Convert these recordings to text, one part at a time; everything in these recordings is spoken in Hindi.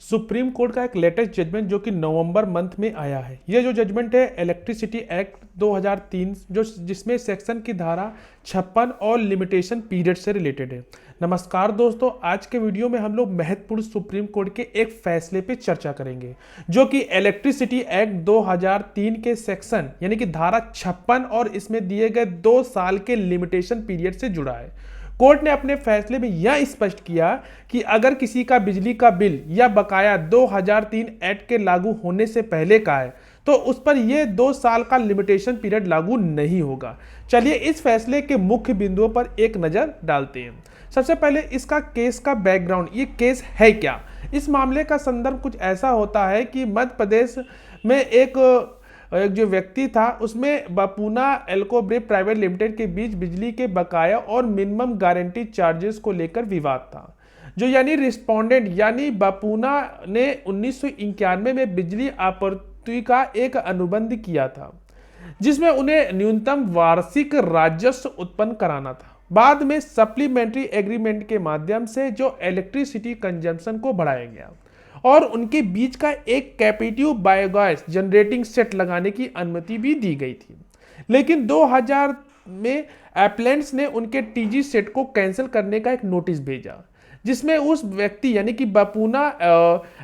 सुप्रीम कोर्ट का एक लेटेस्ट जजमेंट जो कि नवंबर मंथ में आया है। यह जो जजमेंट है इलेक्ट्रिसिटी एक्ट 2003 जो जिसमें सेक्शन की धारा 56 और लिमिटेशन पीरियड से रिलेटेड है। नमस्कार दोस्तों, आज के वीडियो में हम लोग महत्वपूर्ण सुप्रीम कोर्ट के एक फैसले पे चर्चा करेंगे जो कि इलेक्ट्रिसिटी एक्ट 2003 के सेक्शन यानी कि धारा 56 और इसमें दिए गए 2 साल के लिमिटेशन पीरियड से जुड़ा है। कोर्ट ने अपने फैसले में यह स्पष्ट किया कि अगर किसी का बिजली का बिल या बकाया 2003 एक्ट के लागू होने से पहले का है तो उस पर यह 2 साल का लिमिटेशन पीरियड लागू नहीं होगा। चलिए इस फैसले के मुख्य बिंदुओं पर एक नजर डालते हैं। सबसे पहले इसका केस का बैकग्राउंड, ये केस है क्या। इस मामले का संदर्भ कुछ ऐसा होता है कि मध्य प्रदेश में एक जो व्यक्ति था उसमें बापूना एल्को ब्रेव प्राइवेट लिमिटेड के बीच बिजली के बकाया और मिनिमम गारंटी चार्जेस को लेकर विवाद था। जो यानी रिस्पोंडेंट यानी बापूना ने 1991 में बिजली आपूर्ति का एक अनुबंध किया था जिसमें उन्हें न्यूनतम वार्षिक राजस्व उत्पन्न कराना था। बाद में सप्लीमेंट्री एग्रीमेंट के माध्यम से जो इलेक्ट्रिसिटी कंजम्पशन को बढ़ाया गया और उनके बीच का एक कैपेटिव बायोगैस जनरेटिंग सेट लगाने की अनुमति भी दी गई थी। लेकिन 2000 में एप्लेंट्स ने उनके टीजी सेट को कैंसिल करने का एक नोटिस भेजा जिसमें उस व्यक्ति यानी कि बापूना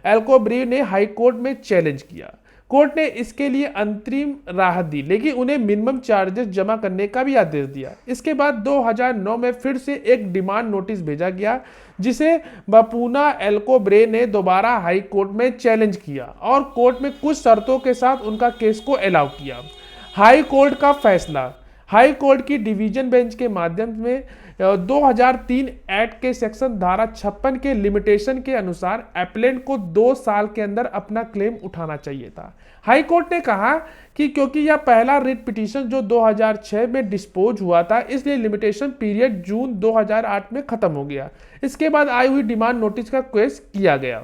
एल्को ब्रेव ने हाई कोर्ट में चैलेंज किया। कोर्ट ने इसके लिए अंतरिम राहत दी लेकिन उन्हें मिनिमम चार्जेस जमा करने का भी आदेश दिया। इसके बाद 2009 में फिर से एक डिमांड नोटिस भेजा गया जिसे बापूना एल्को ब्रे ने दोबारा हाई कोर्ट में चैलेंज किया और कोर्ट में कुछ शर्तों के साथ उनका केस को अलाउ किया। हाई कोर्ट का फैसला, हाई कोर्ट की डिवीजन बेंच के माध्यम में 2003 एक्ट के सेक्शन धारा 56 के लिमिटेशन के अनुसार एप्लेंट को 2 साल के अंदर अपना क्लेम उठाना चाहिए था। हाई कोर्ट ने कहा कि क्योंकि यह पहला रिट पिटीशन जो 2006 में डिस्पोज हुआ था इसलिए लिमिटेशन पीरियड जून 2008 में खत्म हो गया। इसके बाद आई हुई डिमांड नोटिस का केस किया गया।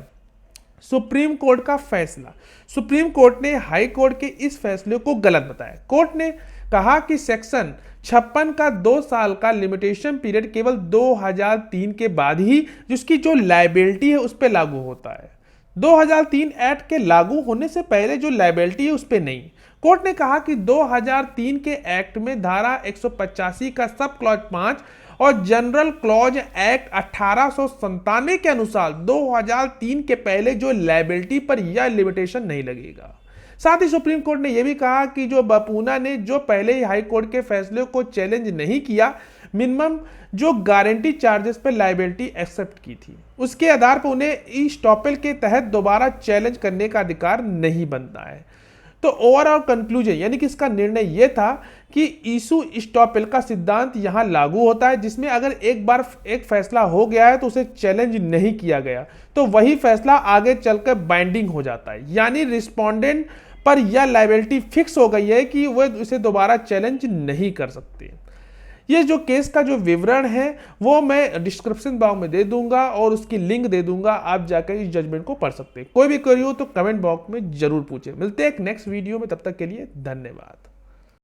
सुप्रीम कोर्ट का फैसला, सुप्रीम कोर्ट ने हाई कोर्ट के इस फैसले को गलत बताया। कोर्ट ने कहा कि सेक्शन 56 का 2 साल का लिमिटेशन पीरियड केवल 2003 के बाद ही जिसकी जो लायबिलिटी है उस पर लागू होता है। 2003 एक्ट के लागू होने से पहले जो लायबिलिटी है उस पर नहीं। कोर्ट ने कहा कि 2003 के एक्ट में धारा 185 का सब क्लॉज 5 और जनरल क्लॉज एक्ट 1897 के अनुसार 2003 के पहले जो लायबिलिटी पर यह लिमिटेशन नहीं लगेगा। साथ ही सुप्रीम कोर्ट ने यह भी कहा कि जो बापूना ने जो पहले ही हाई कोर्ट के फैसले को चैलेंज नहीं किया, मिनिमम जो गारंटी चार्जेस पर लायबिलिटी एक्सेप्ट की थी, उसके आधार पर उन्हें ईस्टॉपेल के तहत दोबारा चैलेंज करने का अधिकार नहीं बनता है। तो ओवरऑल कंक्लूजन यानी कि इसका निर्णय यह था कि इशू स्टॉपेल का सिद्धांत यहां लागू होता है जिसमें अगर एक बार एक फैसला हो गया है तो उसे चैलेंज नहीं किया गया तो वही फैसला आगे चलकर बाइंडिंग हो जाता है, यानी रिस्पोंडेंट पर यह लायबिलिटी फिक्स हो गई है कि वह इसे दोबारा चैलेंज नहीं कर सकते। ये जो केस का जो विवरण है वो मैं डिस्क्रिप्शन बॉक्स में दे दूंगा और उसकी लिंक दे दूंगा, आप जाकर इस जजमेंट को पढ़ सकते हैं। कोई भी क्वेरी हो तो कमेंट बॉक्स में जरूर पूछें। मिलते हैं एक नेक्स्ट वीडियो में, तब तक के लिए धन्यवाद।